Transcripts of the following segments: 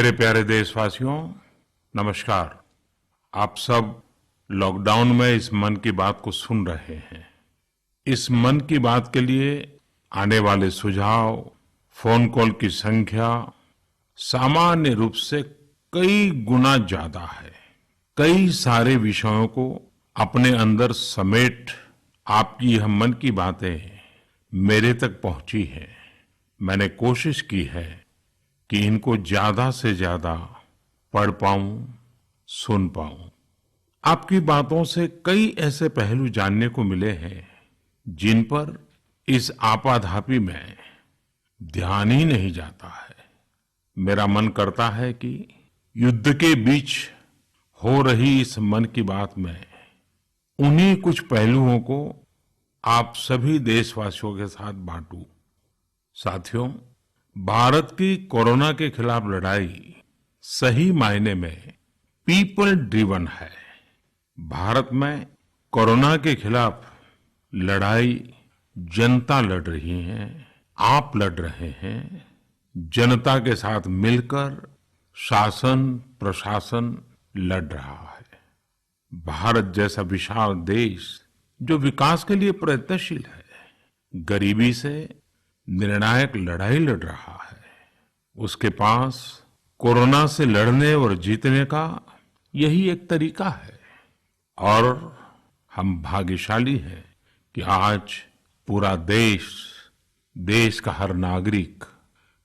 मेरे प्यारे देशवासियों, नमस्कार। आप सब लॉकडाउन में इस मन की बात को सुन रहे हैं। इस मन की बात के लिए आने वाले सुझाव, फोन कॉल की संख्या सामान्य रूप से कई गुना ज्यादा है। कई सारे विषयों को अपने अंदर समेट आपकी यह मन की बातें मेरे तक पहुंची है। मैंने कोशिश की है कि इनको ज्यादा से ज्यादा पढ़ पाऊं, सुन पाऊं। आपकी बातों से कई ऐसे पहलू जानने को मिले हैं जिन पर इस आपाधापी में ध्यान ही नहीं जाता है। मेरा मन करता है कि युद्ध के बीच हो रही इस मन की बात में उन्हीं कुछ पहलुओं को आप सभी देशवासियों के साथ बांटूं। साथियों, भारत की कोरोना के खिलाफ लड़ाई सही मायने में पीपल ड्रिवन है। भारत में कोरोना के खिलाफ लड़ाई जनता लड़ रही है, आप लड़ रहे हैं। जनता के साथ मिलकर शासन प्रशासन लड़ रहा है। भारत जैसा विशाल देश जो विकास के लिए प्रयत्नशील है, गरीबी से निर्णायक लड़ाई लड़ रहा है। उसके पास कोरोना से लड़ने और जीतने का यही एक तरीका है। और हम भाग्यशाली हैं कि आज पूरा देश का हर नागरिक,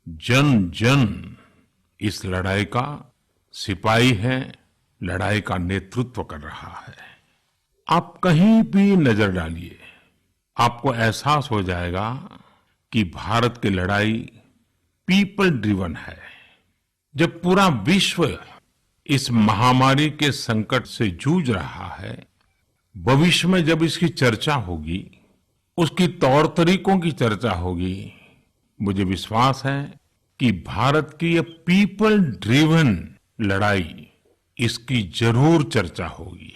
जन जन इस लड़ाई का सिपाही है, लड़ाई का नेतृत्व कर रहा है। आप कहीं भी नजर डालिए, आपको एहसास हो जाएगा कि भारत की लड़ाई पीपल ड्रिवन है। जब पूरा विश्व इस महामारी के संकट से जूझ रहा है, भविष्य में जब इसकी चर्चा होगी, उसकी तौर तरीकों की चर्चा होगी, मुझे विश्वास है कि भारत की ये पीपल ड्रिवन लड़ाई, इसकी जरूर चर्चा होगी।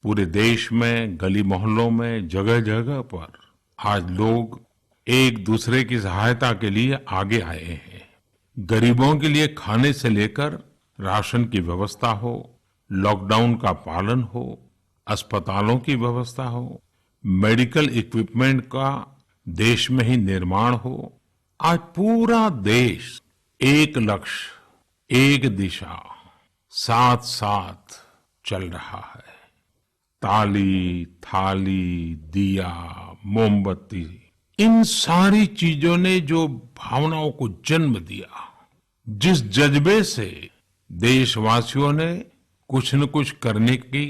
पूरे देश में, गली मोहल्लों में, जगह जगह पर आज लोग एक दूसरे की सहायता के लिए आगे आए हैं। गरीबों के लिए खाने से लेकर राशन की व्यवस्था हो, लॉकडाउन का पालन हो, अस्पतालों की व्यवस्था हो, मेडिकल इक्विपमेंट का देश में ही निर्माण हो। आज पूरा देश एक लक्ष्य, एक दिशा, साथ साथ चल रहा है। ताली, थाली, दिया, मोमबत्ती, इन सारी चीजों ने जो भावनाओं को जन्म दिया, जिस जज्बे से देशवासियों ने कुछ न कुछ करने की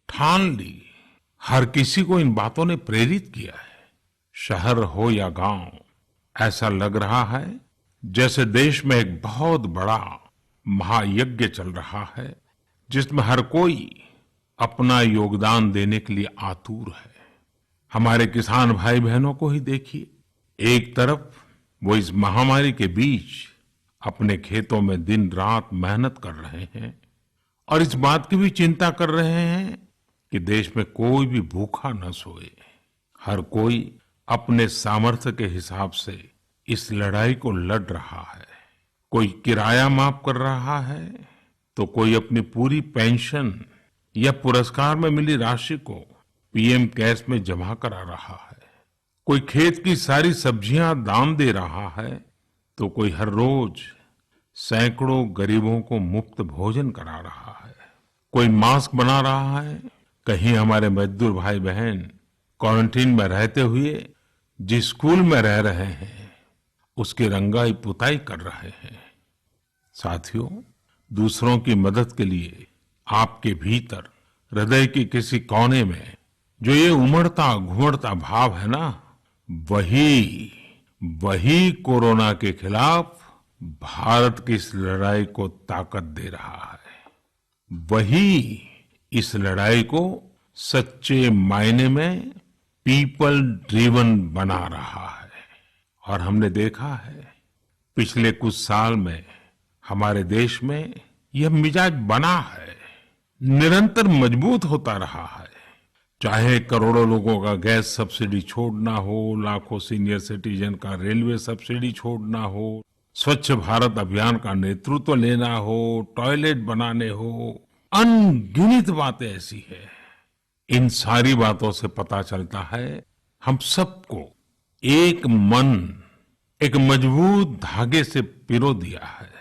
ठान ली, हर किसी को इन बातों ने प्रेरित किया है। शहर हो या गांव, ऐसा लग रहा है जैसे देश में एक बहुत बड़ा महायज्ञ चल रहा है, जिसमें हर कोई अपना योगदान देने के लिए आतुर है। हमारे किसान भाई बहनों को ही देखिए, एक तरफ वो इस महामारी के बीच अपने खेतों में दिन रात मेहनत कर रहे हैं और इस बात की भी चिंता कर रहे हैं कि देश में कोई भी भूखा न सोए। हर कोई अपने सामर्थ्य के हिसाब से इस लड़ाई को लड़ रहा है। कोई किराया माफ कर रहा है, तो कोई अपनी पूरी पेंशन या पुरस्कार में मिली राशि को पीएम केयर्स में जमा करा रहा है। कोई खेत की सारी सब्जियां दान दे रहा है, तो कोई हर रोज सैकड़ों गरीबों को मुफ्त भोजन करा रहा है। कोई मास्क बना रहा है। कहीं हमारे मजदूर भाई बहन क्वारंटीन में रहते हुए जिस स्कूल में रह रहे हैं, उसकी रंगाई पुताई कर रहे हैं। साथियों, दूसरों की मदद के लिए आपके भीतर हृदय के किसी कोने में जो ये उमड़ता घुमड़ता भाव है ना, वही कोरोना के खिलाफ भारत की इस लड़ाई को ताकत दे रहा है। वही इस लड़ाई को सच्चे मायने में पीपल ड्रिवन बना रहा है। और हमने देखा है पिछले कुछ साल में हमारे देश में यह मिजाज बना है, निरंतर मजबूत होता रहा है। चाहे करोड़ों लोगों का गैस सब्सिडी छोड़ना हो, लाखों सीनियर सिटीजन का रेलवे सब्सिडी छोड़ना हो, स्वच्छ भारत अभियान का नेतृत्व लेना हो, टॉयलेट बनाने हो, अनगिनत बातें ऐसी है। इन सारी बातों से पता चलता है हम सबको एक मन, एक मजबूत धागे से पिरो दिया है,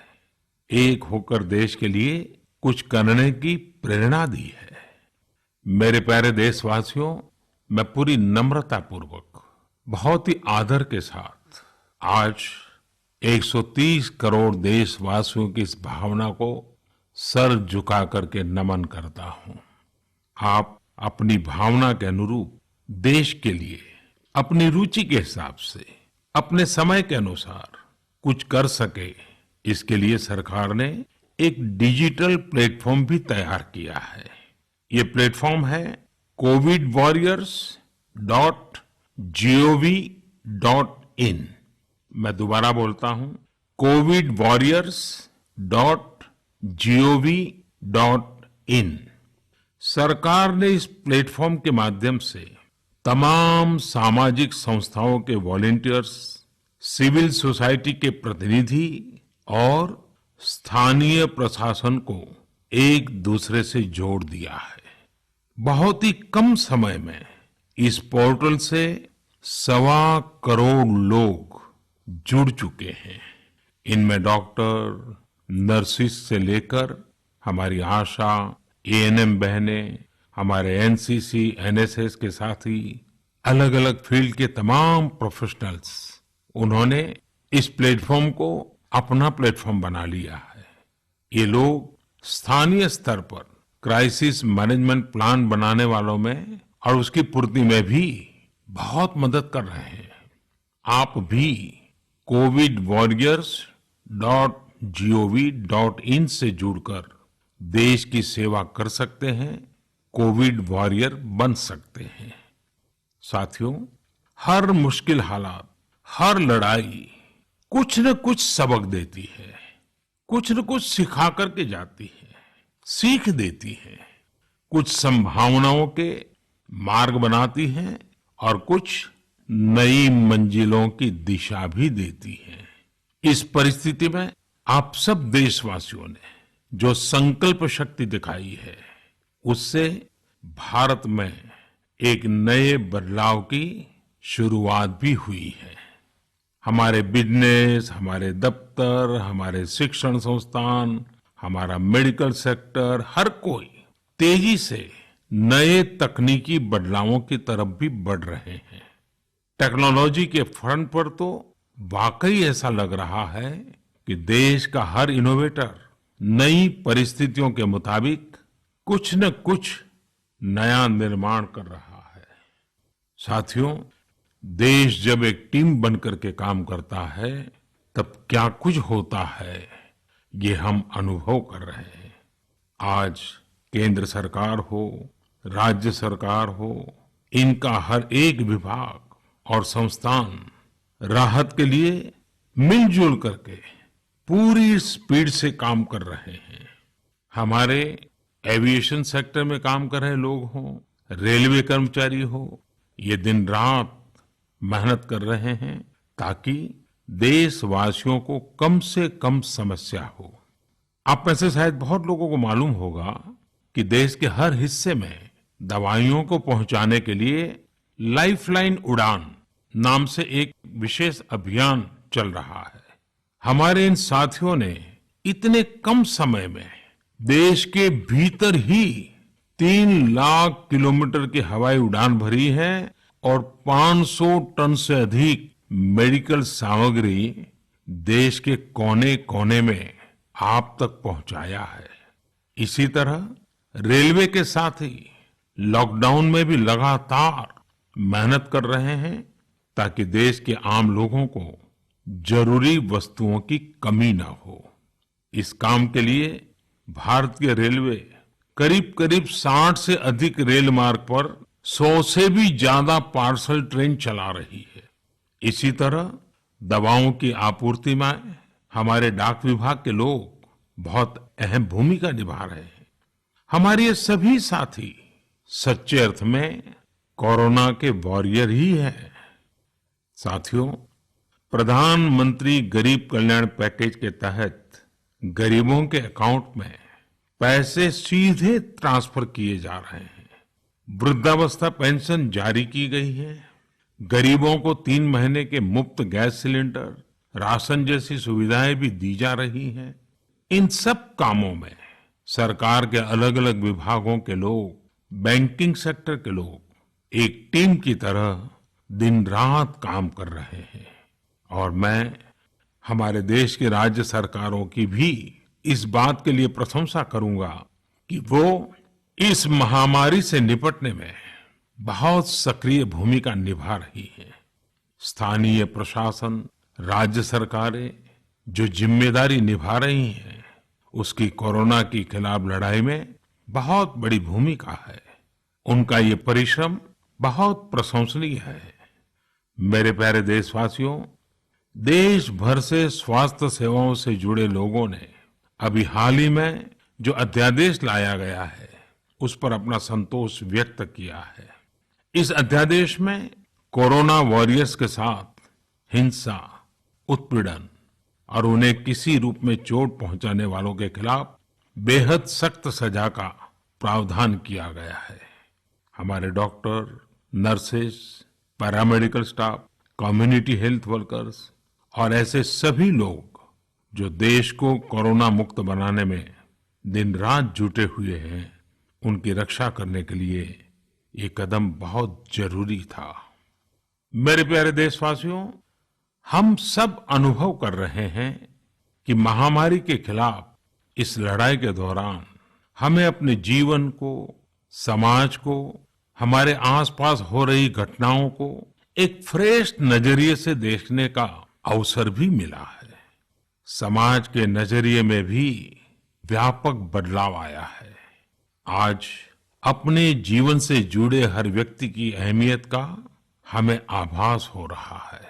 एक होकर देश के लिए कुछ करने की प्रेरणा दी है। मेरे प्यारे देशवासियों, मैं पूरी नम्रता पूर्वक, बहुत ही आदर के साथ आज 130 करोड़ देशवासियों की इस भावना को सर झुका करके नमन करता हूं। आप अपनी भावना के अनुरूप देश के लिए अपनी रुचि के हिसाब से, अपने समय के अनुसार कुछ कर सके, इसके लिए सरकार ने एक डिजिटल प्लेटफॉर्म भी तैयार किया है। ये प्लेटफॉर्म है covidwarriors.gov.in। मैं दोबारा बोलता हूं, covidwarriors.gov.in। सरकार ने इस प्लेटफॉर्म के माध्यम से तमाम सामाजिक संस्थाओं के वॉलंटियर्स, सिविल सोसाइटी के प्रतिनिधि और स्थानीय प्रशासन को एक दूसरे से जोड़ दिया है। बहुत ही कम समय में इस पोर्टल से 1.25 करोड़ लोग जुड़ चुके हैं। इनमें डॉक्टर, नर्सिस से लेकर हमारी आशा, एएनएम बहनें, हमारे एनसीसी, एनएसएस के साथी, अलग अलग फील्ड के तमाम प्रोफेशनल्स, उन्होंने इस प्लेटफॉर्म को अपना प्लेटफॉर्म बना लिया है। ये लोग स्थानीय स्तर पर क्राइसिस मैनेजमेंट प्लान बनाने वालों में और उसकी पूर्ति में भी बहुत मदद कर रहे हैं। आप भी covidwarriors.gov.in से जुड़कर देश की सेवा कर सकते हैं, कोविड वॉरियर बन सकते हैं। साथियों, हर मुश्किल हालात, हर लड़ाई कुछ न कुछ सबक देती है, कुछ न कुछ सिखा करके जाती है, सीख देती है, कुछ संभावनाओं के मार्ग बनाती है और कुछ नई मंजिलों की दिशा भी देती है। इस परिस्थिति में आप सब देशवासियों ने जो संकल्प शक्ति दिखाई है, उससे भारत में एक नए बदलाव की शुरुआत भी हुई है। हमारे बिजनेस, हमारे दफ्तर, हमारे शिक्षण संस्थान, हमारा मेडिकल सेक्टर, हर कोई तेजी से नए तकनीकी बदलावों की तरफ भी बढ़ रहे हैं। टेक्नोलॉजी के फ्रंट पर तो वाकई ऐसा लग रहा है कि देश का हर इनोवेटर नई परिस्थितियों के मुताबिक कुछ न कुछ नया निर्माण कर रहा है। साथियों, देश जब एक टीम बनकर के काम करता है, तब क्या कुछ होता है, ये हम अनुभव कर रहे हैं। आज केंद्र सरकार हो, राज्य सरकार हो, इनका हर एक विभाग और संस्थान राहत के लिए मिलजुल करके पूरी स्पीड से काम कर रहे हैं। हमारे एविएशन सेक्टर में काम कर रहे लोग हों, रेलवे कर्मचारी हो, ये दिन रात मेहनत कर रहे हैं ताकि देशवासियों को कम से कम समस्या हो। आप में से शायद बहुत लोगों को मालूम होगा कि देश के हर हिस्से में दवाइयों को पहुंचाने के लिए लाइफलाइन उड़ान नाम से एक विशेष अभियान चल रहा है। हमारे इन साथियों ने इतने कम समय में देश के भीतर ही 3 लाख किलोमीटर की हवाई उड़ान भरी है और 500 टन से अधिक मेडिकल सामग्री देश के कोने कोने में आप तक पहुंचाया है। इसी तरह रेलवे के साथी लॉकडाउन में भी लगातार मेहनत कर रहे हैं ताकि देश के आम लोगों को जरूरी वस्तुओं की कमी न हो। इस काम के लिए भारतीय रेलवे करीब करीब 60 से अधिक रेल मार्ग पर 100 से भी ज्यादा पार्सल ट्रेन चला रही है। इसी तरह दवाओं की आपूर्ति में हमारे डाक विभाग के लोग बहुत अहम भूमिका निभा रहे हैं। हमारे ये सभी साथी सच्चे अर्थ में कोरोना के वॉरियर ही हैं। साथियों, प्रधानमंत्री गरीब कल्याण पैकेज के तहत गरीबों के अकाउंट में पैसे सीधे ट्रांसफर किए जा रहे हैं। वृद्धावस्था पेंशन जारी की गई है। गरीबों को 3 महीने के मुफ्त गैस सिलेंडर, राशन जैसी सुविधाएं भी दी जा रही हैं। इन सब कामों में सरकार के अलग अलग विभागों के लोग, बैंकिंग सेक्टर के लोग एक टीम की तरह दिन रात काम कर रहे हैं। और मैं हमारे देश की राज्य सरकारों की भी इस बात के लिए प्रशंसा करूंगा कि वो इस महामारी से निपटने में बहुत सक्रिय भूमिका निभा रही है। स्थानीय प्रशासन, राज्य सरकारें जो जिम्मेदारी निभा रही हैं, उसकी कोरोना के खिलाफ लड़ाई में बहुत बड़ी भूमिका है। उनका ये परिश्रम बहुत प्रशंसनीय है। मेरे प्यारे देशवासियों, देश भर से स्वास्थ्य सेवाओं से जुड़े लोगों ने अभी हाल ही में जो अध्यादेश लाया गया है, उस पर अपना संतोष व्यक्त किया है। इस अध्यादेश में कोरोना वॉरियर्स के साथ हिंसा, उत्पीड़न और उन्हें किसी रूप में चोट पहुंचाने वालों के खिलाफ बेहद सख्त सजा का प्रावधान किया गया है। हमारे doctor, nurses, paramedical staff, community health workers और ऐसे सभी लोग जो देश को कोरोना मुक्त बनाने में दिन रात जुटे हुए हैं, उनकी रक्षा करने के लिए ये कदम बहुत जरूरी था। मेरे प्यारे देशवासियों, हम सब अनुभव कर रहे हैं कि महामारी के खिलाफ इस लड़ाई के दौरान हमें अपने जीवन को, समाज को, हमारे आसपास हो रही घटनाओं को एक फ्रेश नजरिए से देखने का अवसर भी मिला है। समाज के नजरिए में भी व्यापक बदलाव आया है। आज अपने जीवन से जुड़े हर व्यक्ति की अहमियत का हमें आभास हो रहा है।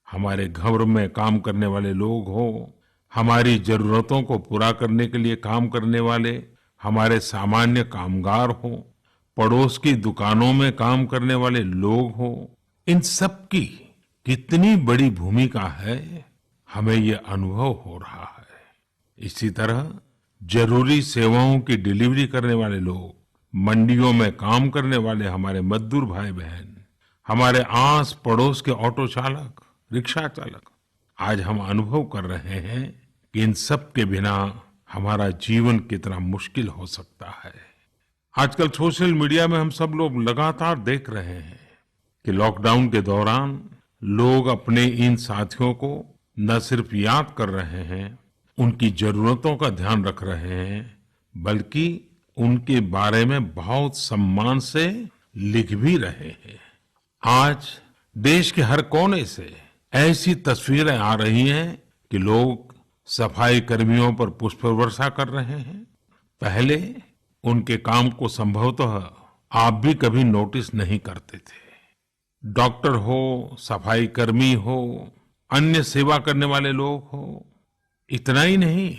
हमारे घर में काम करने वाले लोग हो, हमारी जरूरतों को पूरा करने के लिए काम करने वाले हमारे सामान्य कामगार हो, पड़ोस की दुकानों में काम करने वाले लोग हो, इन सब की कितनी बड़ी भूमिका है, हमें ये अनुभव हो रहा है। इसी तरह जरूरी सेवाओं की डिलीवरी करने वाले लोग, मंडियों में काम करने वाले हमारे मजदूर भाई बहन, हमारे आस पड़ोस के ऑटो चालक, रिक्शा चालक, आज हम अनुभव कर रहे हैं कि इन सब के बिना हमारा जीवन कितना मुश्किल हो सकता है। आजकल सोशल मीडिया में हम सब लोग लगातार देख रहे हैं कि लॉकडाउन के दौरान लोग अपने इन साथियों को न सिर्फ याद कर रहे हैं, उनकी जरूरतों का ध्यान रख रहे हैं, बल्कि उनके बारे में बहुत सम्मान से लिख भी रहे हैं। आज देश के हर कोने से ऐसी तस्वीरें आ रही हैं कि लोग सफाई कर्मियों पर पुष्प वर्षा कर रहे हैं। पहले उनके काम को संभवतः आप भी कभी नोटिस नहीं करते थे। डॉक्टर हो, सफाई कर्मी हो, अन्य सेवा करने वाले लोग हो, इतना ही नहीं,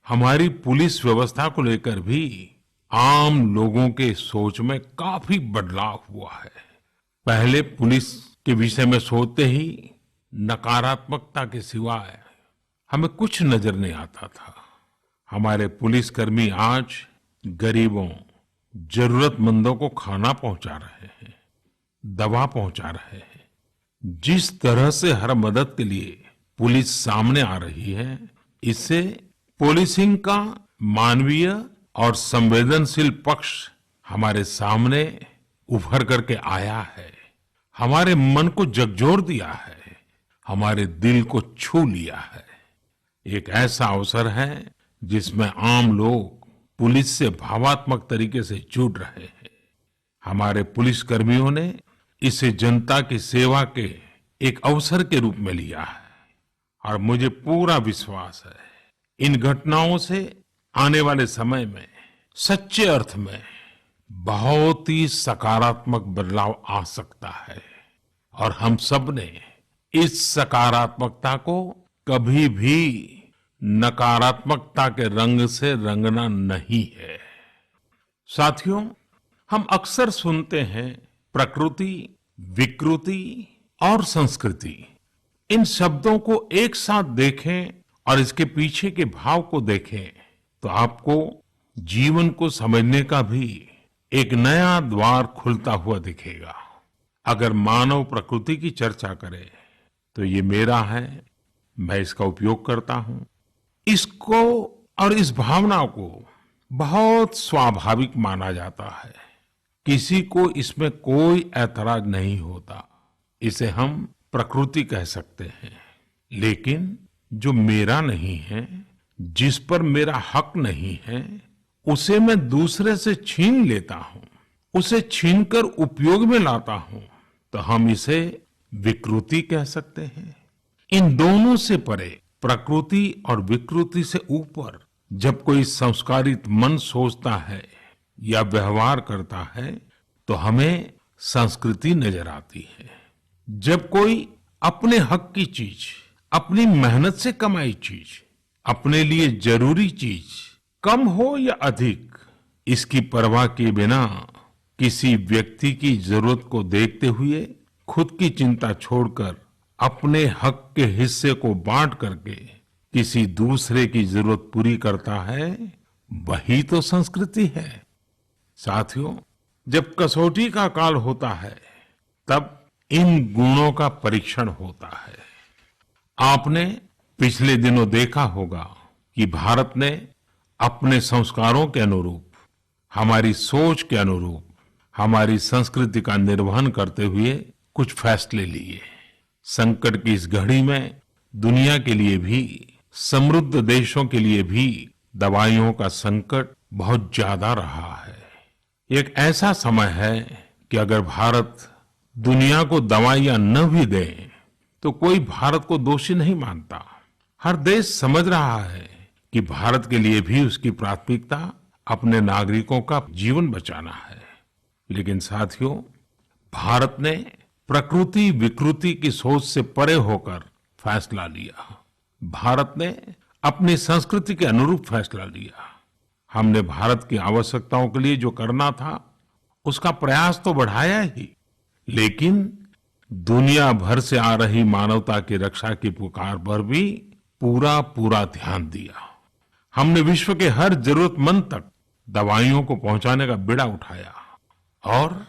हमारी पुलिस व्यवस्था को लेकर भी आम लोगों के सोच में काफी बदलाव हुआ है। पहले पुलिस के विषय में सोचते ही नकारात्मकता के सिवाय हमें कुछ नजर नहीं आता था। हमारे पुलिसकर्मी आज गरीबों, जरूरतमंदों को खाना पहुंचा रहे हैं, दवा पहुंचा रहे हैं। जिस तरह से हर मदद के लिए पुलिस सामने आ रही है, इससे पुलिसिंग का मानवीय और संवेदनशील पक्ष हमारे सामने उभर करके आया है, हमारे मन को झकझोर दिया है, हमारे दिल को छू लिया है। एक ऐसा अवसर है जिसमें आम लोग पुलिस से भावात्मक तरीके से जुड़ रहे हैं। हमारे पुलिसकर्मियों ने इसे जनता की सेवा के एक अवसर के रूप में लिया है और मुझे पूरा विश्वास है इन घटनाओं से आने वाले समय में सच्चे अर्थ में बहुत ही सकारात्मक बदलाव आ सकता है और हम सब ने इस सकारात्मकता को कभी भी नकारात्मकता के रंग से रंगना नहीं है। साथियों, हम अक्सर सुनते हैं प्रकृति, विकृति और संस्कृति, इन शब्दों को एक साथ देखें और इसके पीछे के भाव को देखें तो आपको जीवन को समझने का भी एक नया द्वार खुलता हुआ दिखेगा। अगर मानव प्रकृति की चर्चा करें तो ये मेरा है, मैं इसका उपयोग करता हूं। इसको और इस भावना को बहुत स्वाभाविक माना जाता है, किसी को इसमें कोई ऐतराज नहीं होता। इसे हम प्रकृति कह सकते हैं। लेकिन जो मेरा नहीं है, जिस पर मेरा हक नहीं है, उसे मैं दूसरे से छीन लेता हूं, उसे छीनकर उपयोग में लाता हूं, तो हम इसे विकृति कह सकते हैं। इन दोनों से परे, प्रकृति और विकृति से ऊपर जब कोई संस्कारित मन सोचता है या व्यवहार करता है तो हमें संस्कृति नजर आती है। जब कोई अपने हक की चीज, अपनी मेहनत से कमाई चीज, अपने लिए जरूरी चीज, कम हो या अधिक, इसकी परवाह किए बिना किसी व्यक्ति की जरूरत को देखते हुए खुद की चिंता छोड़कर अपने हक के हिस्से को बांट करके किसी दूसरे की जरूरत पूरी करता है, वही तो संस्कृति है। साथियों, जब कसौटी का काल होता है तब इन गुणों का परीक्षण होता है। आपने पिछले दिनों देखा होगा कि भारत ने अपने संस्कारों के अनुरूप, हमारी सोच के अनुरूप, हमारी संस्कृति का निर्वहन करते हुए कुछ फैसले लिए। संकट की इस घड़ी में दुनिया के लिए भी, समृद्ध देशों के लिए भी दवाइयों का संकट बहुत ज्यादा रहा है। एक ऐसा समय है कि अगर भारत दुनिया को दवाइयां न भी दे तो कोई भारत को दोषी नहीं मानता। हर देश समझ रहा है कि भारत के लिए भी उसकी प्राथमिकता अपने नागरिकों का जीवन बचाना है। लेकिन साथियों, भारत ने प्रकृति विकृति की सोच से परे होकर फैसला लिया। भारत ने अपनी संस्कृति के अनुरूप फैसला लिया। हमने भारत की आवश्यकताओं के लिए जो करना था उसका प्रयास तो बढ़ाया ही, लेकिन दुनिया भर से आ रही मानवता की रक्षा की पुकार पर भी पूरा पूरा ध्यान दिया। हमने विश्व के हर जरूरतमंद तक दवाइयों को पहुंचाने का बीड़ा उठाया और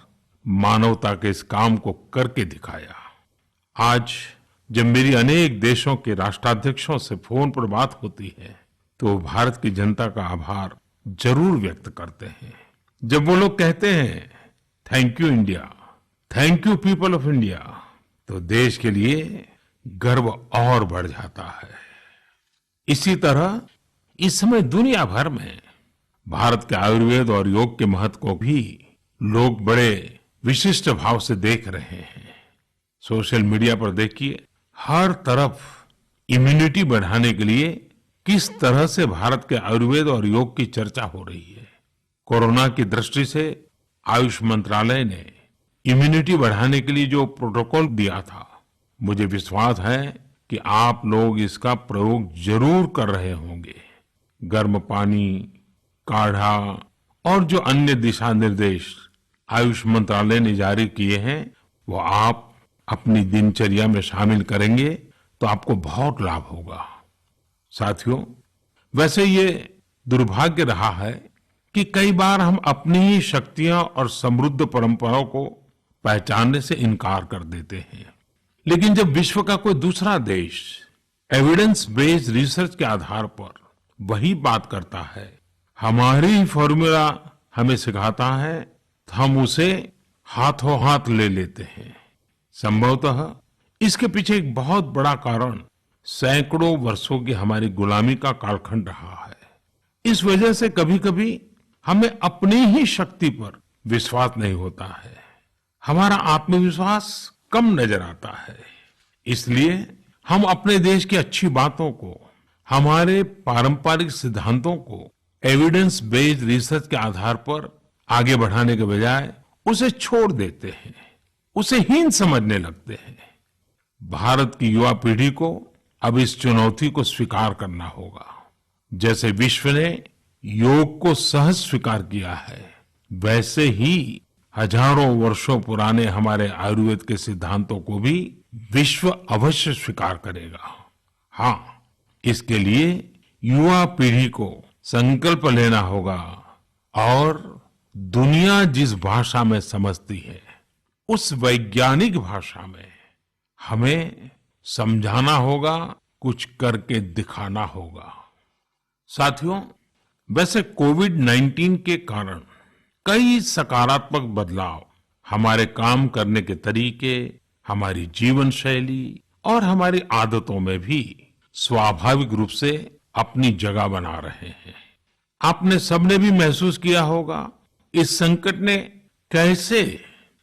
मानवता के इस काम को करके दिखाया। आज जब मेरी अनेक देशों के राष्ट्राध्यक्षों से फोन पर बात होती है तो वो भारत की जनता का आभार जरूर व्यक्त करते हैं। जब वो लोग कहते हैं thank you India, thank you people of India, तो देश के लिए गर्व और बढ़ जाता है। इसी तरह इस समय दुनिया भर में भारत के आयुर्वेद और योग के महत्व को भी लोग बड़े विशिष्ट भाव से देख रहे हैं। सोशल मीडिया पर देखिए, हर तरफ इम्यूनिटी बढ़ाने के लिए किस तरह से भारत के आयुर्वेद और योग की चर्चा हो रही है। कोरोना की दृष्टि से आयुष मंत्रालय ने इम्यूनिटी बढ़ाने के लिए जो प्रोटोकॉल दिया था, मुझे विश्वास है कि आप लोग इसका प्रयोग जरूर कर रहे होंगे। गर्म पानी, काढ़ा और जो अन्य दिशा निर्देश आयुष मंत्रालय ने जारी किए हैं वो आप अपनी दिनचर्या में शामिल करेंगे तो आपको बहुत लाभ होगा। साथियों, वैसे ये दुर्भाग्य रहा है कि कई बार हम अपनी ही शक्तियां और समृद्ध परंपराओं को पहचानने से इनकार कर देते हैं। लेकिन जब विश्व का कोई दूसरा देश एविडेंस बेस्ड रिसर्च के आधार पर वही बात करता है, हमारी फॉर्मूला हमें सिखाता है, तो हम उसे हाथों हाथ ले लेते हैं। संभवतः इसके पीछे एक बहुत बड़ा कारण सैकड़ों वर्षों की हमारी गुलामी का कालखंड रहा है। इस वजह से कभी कभी हमें अपनी ही शक्ति पर विश्वास नहीं होता है, हमारा आत्मविश्वास कम नजर आता है। इसलिए हम अपने देश की अच्छी बातों को, हमारे पारंपरिक सिद्धांतों को एविडेंस बेस्ड रिसर्च के आधार पर आगे बढ़ाने के बजाय उसे छोड़ देते हैं, उसे हीन समझने लगते हैं। भारत की युवा पीढ़ी को अब इस चुनौती को स्वीकार करना होगा। जैसे विश्व ने योग को सहज स्वीकार किया है, वैसे ही हजारों वर्षों पुराने हमारे आयुर्वेद के सिद्धांतों को भी विश्व अवश्य स्वीकार करेगा। हाँ, इसके लिए युवा पीढ़ी को संकल्प लेना होगा और दुनिया जिस भाषा में समझती है उस वैज्ञानिक भाषा में हमें समझाना होगा, कुछ करके दिखाना होगा। साथियों, वैसे कोविड-19 के कारण कई सकारात्मक बदलाव हमारे काम करने के तरीके, हमारी जीवन शैली और हमारी आदतों में भी स्वाभाविक रूप से अपनी जगह बना रहे हैं। आपने सबने भी महसूस किया होगा इस संकट ने कैसे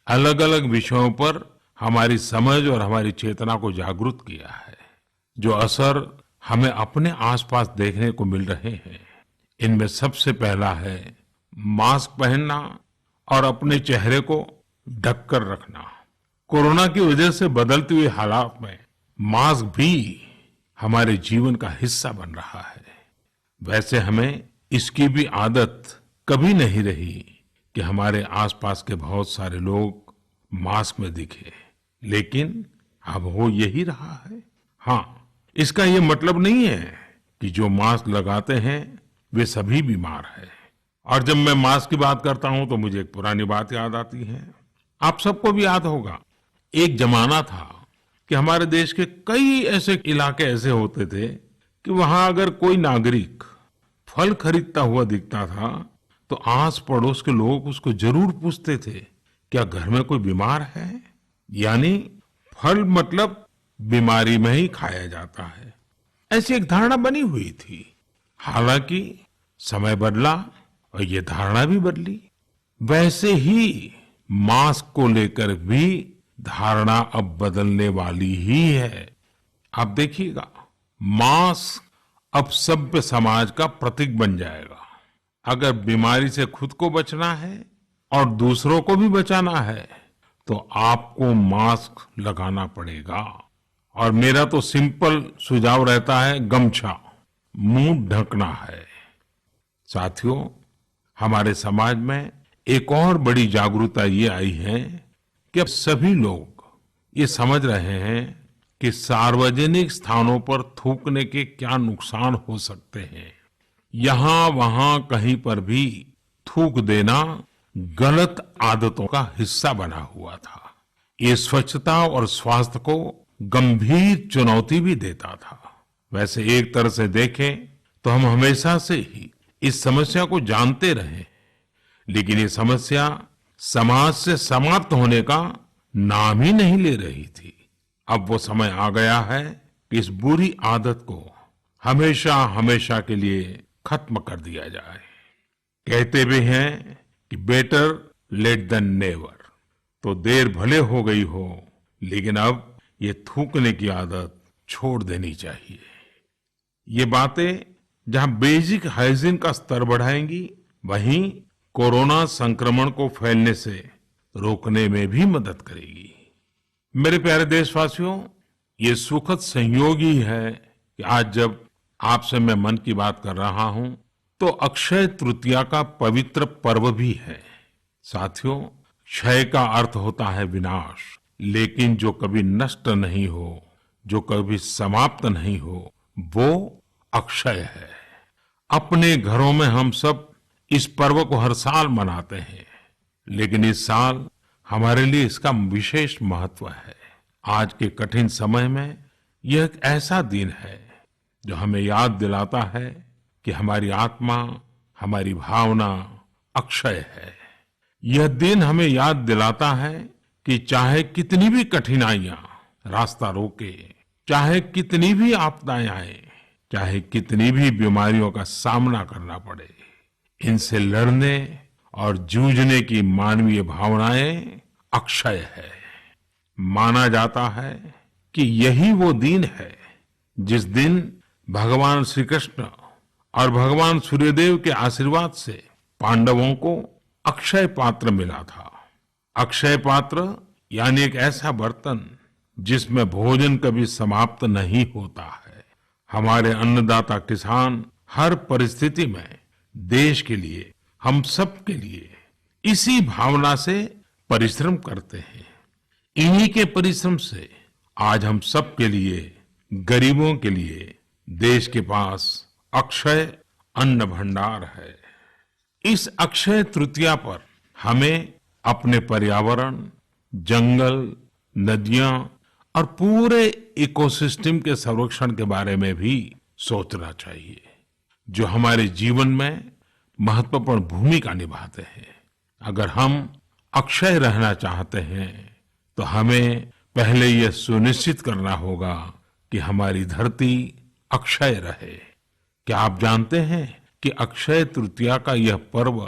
अलग अलग विषयों पर हमारी समझ और हमारी चेतना को जागरूक किया है। जो असर हमें अपने आसपास देखने को मिल रहे हैं, इनमें सबसे पहला है मास्क पहनना और अपने चेहरे को ढककर रखना। कोरोना की वजह से बदलते हुए हालात में मास्क भी हमारे जीवन का हिस्सा बन रहा है। वैसे हमें इसकी भी आदत कभी नहीं रही कि हमारे आसपास के बहुत सारे लोग मास्क में दिखे, लेकिन अब हो यही रहा है। हाँ, इसका ये मतलब नहीं है कि जो मास्क लगाते हैं वे सभी बीमार हैं। और जब मैं मास्क की बात करता हूं तो मुझे एक पुरानी बात याद आती है। आप सबको भी याद होगा, एक जमाना था कि हमारे देश के कई ऐसे इलाके ऐसे होते थे कि वहां अगर कोई नागरिक फल खरीदता हुआ दिखता था तो आस पड़ोस के लोग उसको जरूर पूछते थे, क्या घर में कोई बीमार है? यानी फल मतलब बीमारी में ही खाया जाता है, ऐसी एक धारणा बनी हुई थी। हालांकि समय बदला और ये धारणा भी बदली। वैसे ही मास्क को लेकर भी धारणा अब बदलने वाली ही है। आप देखिएगा, मास्क अब सभ्य समाज का प्रतीक बन जाएगा। अगर बीमारी से खुद को बचना है और दूसरों को भी बचाना है तो आपको मास्क लगाना पड़ेगा। और मेरा तो सिंपल सुझाव रहता है, गमछा मुंह ढकना है। साथियों, हमारे समाज में एक और बड़ी जागरूकता ये आई है कि अब सभी लोग ये समझ रहे हैं कि सार्वजनिक स्थानों पर थूकने के क्या नुकसान हो सकते हैं। यहां वहां कहीं पर भी थूक देना गलत आदतों का हिस्सा बना हुआ था। ये स्वच्छता और स्वास्थ्य को गंभीर चुनौती भी देता था। वैसे एक तरह से देखें तो हम हमेशा से ही इस समस्या को जानते रहे, लेकिन ये समस्या समाज से समाप्त होने का नाम ही नहीं ले रही थी। अब वो समय आ गया है कि इस बुरी आदत को हमेशा हमेशा के लिए खत्म कर दिया जाए। कहते भी हैं कि बेटर लेट देन नेवर। तो देर भले हो गई हो, लेकिन अब ये थूकने की आदत छोड़ देनी चाहिए। ये बातें जहां बेसिक हाइजीन का स्तर बढ़ाएंगी, वहीं कोरोना संक्रमण को फैलने से रोकने में भी मदद करेगी। मेरे प्यारे देशवासियों, ये सुखद संयोग ही है कि आज जब आपसे मैं मन की बात कर रहा हूं तो अक्षय तृतीया का पवित्र पर्व भी है। साथियों, क्षय का अर्थ होता है विनाश, लेकिन जो कभी नष्ट नहीं हो, जो कभी समाप्त नहीं हो, वो अक्षय है। अपने घरों में हम सब इस पर्व को हर साल मनाते हैं, लेकिन इस साल हमारे लिए इसका विशेष महत्व है। आज के कठिन समय में यह एक ऐसा दिन है जो हमें याद दिलाता है कि हमारी आत्मा, हमारी भावना अक्षय है। यह दिन हमें याद दिलाता है कि चाहे कितनी भी कठिनाइयां रास्ता रोके, चाहे कितनी भी आपदाएं आए, चाहे कितनी भी बीमारियों का सामना करना पड़े, इनसे लड़ने और जूझने की मानवीय भावनाएं अक्षय है। माना जाता है कि यही वो दिन है जिस दिन भगवान श्री कृष्ण और भगवान सूर्यदेव के आशीर्वाद से पांडवों को अक्षय पात्र मिला था। अक्षय पात्र यानी एक ऐसा बर्तन जिसमें भोजन कभी समाप्त नहीं होता है। हमारे अन्नदाता किसान हर परिस्थिति में देश के लिए, हम सब के लिए इसी भावना से परिश्रम करते हैं। इन्हीं के परिश्रम से आज हम सब के लिए, गरीबों के लिए देश के पास अक्षय अन्न भंडार है। इस अक्षय तृतीया पर हमें अपने पर्यावरण, जंगल, नदियां और पूरे इकोसिस्टम के संरक्षण के बारे में भी सोचना चाहिए, जो हमारे जीवन में महत्वपूर्ण भूमिका निभाते हैं। अगर हम अक्षय रहना चाहते हैं तो हमें पहले यह सुनिश्चित करना होगा कि हमारी धरती अक्षय रहे। क्या आप जानते हैं कि अक्षय तृतीया का यह पर्व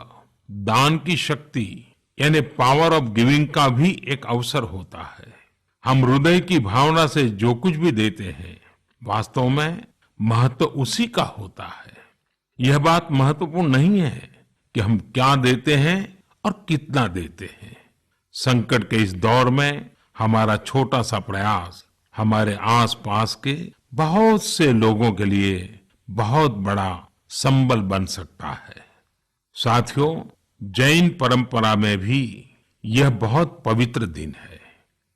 दान की शक्ति यानी पावर ऑफ गिविंग का भी एक अवसर होता है। हम हृदय की भावना से जो कुछ भी देते हैं, वास्तव में महत्व उसी का होता है। यह बात महत्वपूर्ण नहीं है कि हम क्या देते हैं और कितना देते हैं। संकट के इस दौर में हमारा छोटा सा प्रयास हमारे आसपास के बहुत से लोगों के लिए बहुत बड़ा संबल बन सकता है। साथियों, जैन परंपरा में भी यह बहुत पवित्र दिन है,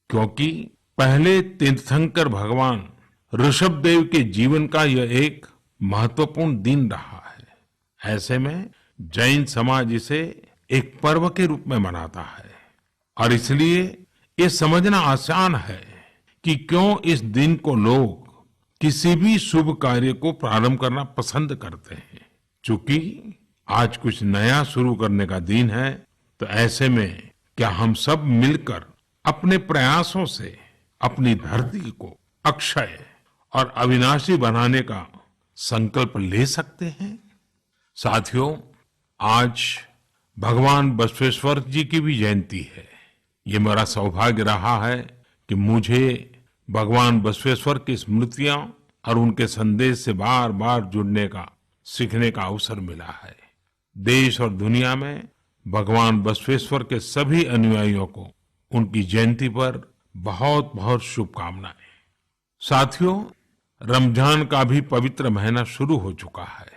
क्योंकि पहले तीर्थंकर भगवान ऋषभदेव के जीवन का यह एक महत्वपूर्ण दिन रहा है। ऐसे में जैन समाज इसे एक पर्व के रूप में मनाता है और इसलिए ये समझना आसान है कि क्यों इस दिन को लोग किसी भी शुभ कार्य को प्रारंभ करना पसंद करते हैं। चूंकि आज कुछ नया शुरू करने का दिन है, तो ऐसे में क्या हम सब मिलकर अपने प्रयासों से अपनी धरती को अक्षय और अविनाशी बनाने का संकल्प ले सकते हैं? साथियों, आज भगवान बसवेश्वर जी की भी जयंती है। ये मेरा सौभाग्य रहा है कि मुझे भगवान बसवेश्वर की स्मृतियां और उनके संदेश से बार बार जुड़ने का, सीखने का अवसर मिला है। देश और दुनिया में भगवान बसवेश्वर के सभी अनुयायियों को उनकी जयंती पर बहुत बहुत शुभकामनाएं। साथियों, रमजान का भी पवित्र महीना शुरू हो चुका है।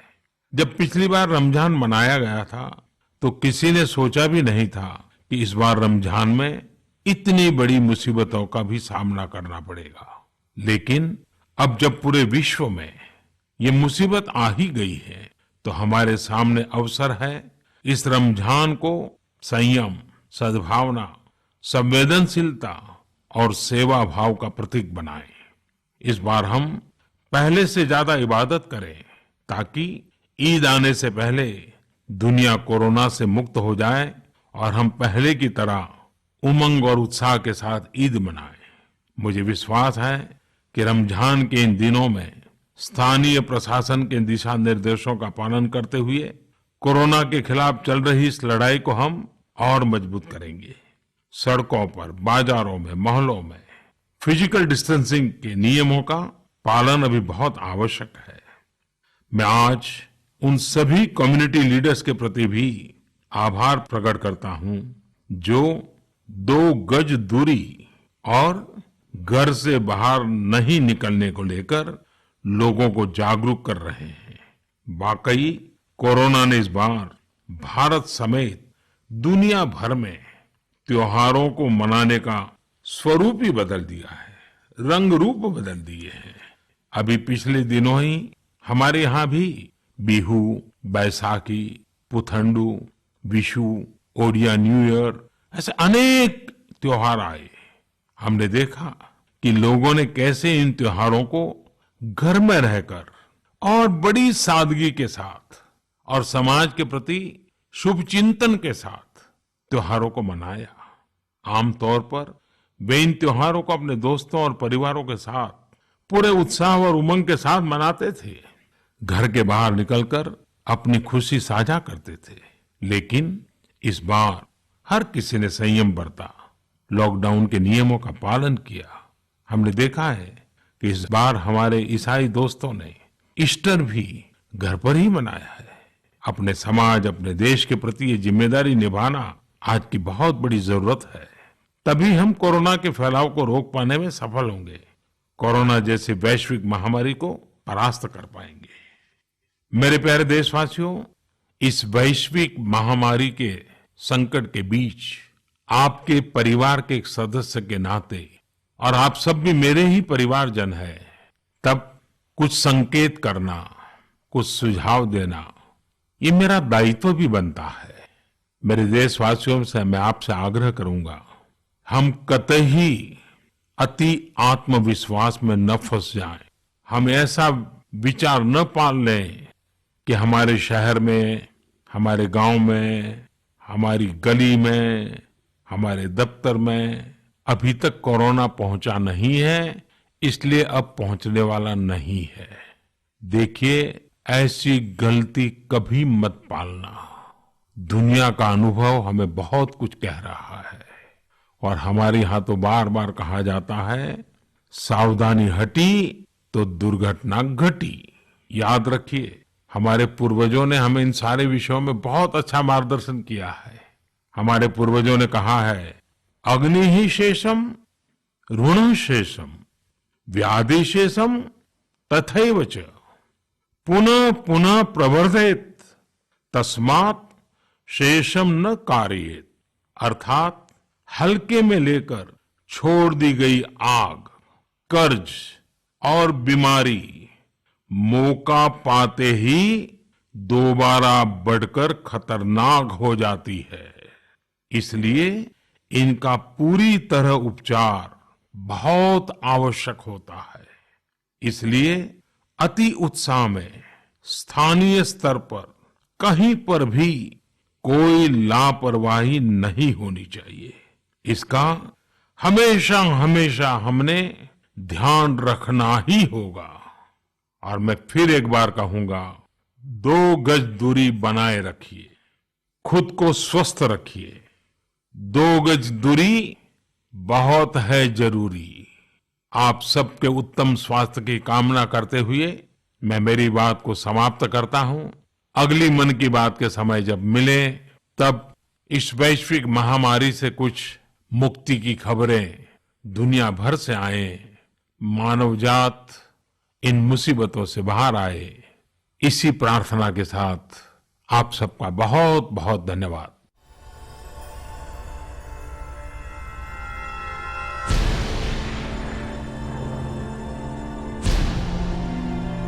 जब पिछली बार रमजान मनाया गया था तो किसी ने सोचा भी नहीं था कि इस बार रमजान में इतनी बड़ी मुसीबतों का भी सामना करना पड़ेगा। लेकिन अब जब पूरे विश्व में ये मुसीबत आ ही गई है, तो हमारे सामने अवसर है इस रमजान को संयम, सद्भावना, संवेदनशीलता और सेवा भाव का प्रतीक बनाएं। इस बार हम पहले से ज्यादा इबादत करें, ताकि ईद आने से पहले दुनिया कोरोना से मुक्त हो जाए और हम पहले की तरह उमंग और उत्साह के साथ ईद मनाएं। मुझे विश्वास है कि रमजान के इन दिनों में स्थानीय प्रशासन के दिशा निर्देशों का पालन करते हुए कोरोना के खिलाफ चल रही इस लड़ाई को हम और मजबूत करेंगे। सड़कों पर, बाजारों में, मोहल्लों में फिजिकल डिस्टेंसिंग के नियमों का पालन अभी बहुत आवश्यक है। मैं आज उन सभी कम्युनिटी लीडर्स के प्रति भी आभार प्रकट करता हूं जो 2 गज दूरी और घर से बाहर नहीं निकलने को लेकर लोगों को जागरूक कर रहे हैं। वाकई कोरोना ने इस बार भारत समेत दुनिया भर में त्योहारों को मनाने का स्वरूप ही बदल दिया है, रंग रूप बदल दिए हैं। अभी पिछले दिनों ही हमारे यहाँ भी बिहू, बैसाखी, पुथंडू, विशु, ओडिया न्यू ईयर ऐसे अनेक त्योहार आए। हमने देखा कि लोगों ने कैसे इन त्योहारों को घर में रहकर और बड़ी सादगी के साथ और समाज के प्रति शुभ चिंतन के साथ त्योहारों को मनाया। आमतौर पर वे इन त्योहारों को अपने दोस्तों और परिवारों के साथ पूरे उत्साह और उमंग के साथ मनाते थे, घर के बाहर निकलकर अपनी खुशी साझा करते थे। लेकिन इस बार हर किसी ने संयम बरता, लॉकडाउन के नियमों का पालन किया। हमने देखा है कि इस बार हमारे ईसाई दोस्तों ने ईस्टर भी घर पर ही मनाया है। अपने समाज, अपने देश के प्रति ये जिम्मेदारी निभाना आज की बहुत बड़ी जरूरत है। तभी हम कोरोना के फैलाव को रोक पाने में सफल होंगे, कोरोना जैसी वैश्विक महामारी को परास्त कर पाएंगे। मेरे प्यारे देशवासियों, इस वैश्विक महामारी के संकट के बीच आपके परिवार के एक सदस्य के नाते, और आप सब भी मेरे ही परिवारजन हैं, तब कुछ संकेत करना, कुछ सुझाव देना, ये मेरा दायित्व भी बनता है। मेरे देशवासियों से मैं आपसे आग्रह करूंगा, हम कतई अति आत्मविश्वास में न फंस जाएं। हम ऐसा विचार न पाल लें कि हमारे शहर में, हमारे गांव में, हमारी गली में, हमारे दफ्तर में अभी तक कोरोना पहुंचा नहीं है, इसलिए अब पहुंचने वाला नहीं है। देखिए, ऐसी गलती कभी मत पालना। दुनिया का अनुभव हमें बहुत कुछ कह रहा है, और हमारे यहाँ तो बार बार कहा जाता है, सावधानी हटी तो दुर्घटना घटी। याद रखिए, हमारे पूर्वजों ने हमें इन सारे विषयों में बहुत अच्छा मार्गदर्शन किया है। हमारे पूर्वजों ने कहा है, अग्नि ही शेषम ऋण शेषम व्याधि शेषम तथैव च पुनः पुनः प्रवर्धेत तस्मात् शेषम न कार्येत। अर्थात हल्के में लेकर छोड़ दी गई आग, कर्ज और बीमारी मौका पाते ही दोबारा बढ़कर खतरनाक हो जाती है। इसलिए इनका पूरी तरह उपचार बहुत आवश्यक होता है। इसलिए अति उत्साह में स्थानीय स्तर पर कहीं पर भी कोई लापरवाही नहीं होनी चाहिए। इसका हमेशा हमेशा हमने ध्यान रखना ही होगा। और मैं फिर एक बार कहूंगा, 2 गज दूरी बनाए रखिए, खुद को स्वस्थ रखिए। 2 गज दूरी बहुत है जरूरी। आप सबके उत्तम स्वास्थ्य की कामना करते हुए मैं मेरी बात को समाप्त करता हूं। अगली मन की बात के समय जब मिले, तब इस वैश्विक महामारी से कुछ मुक्ति की खबरें दुनिया भर से आए, मानव जात इन मुसीबतों से बाहर आए, इसी प्रार्थना के साथ आप सबका बहुत बहुत धन्यवाद।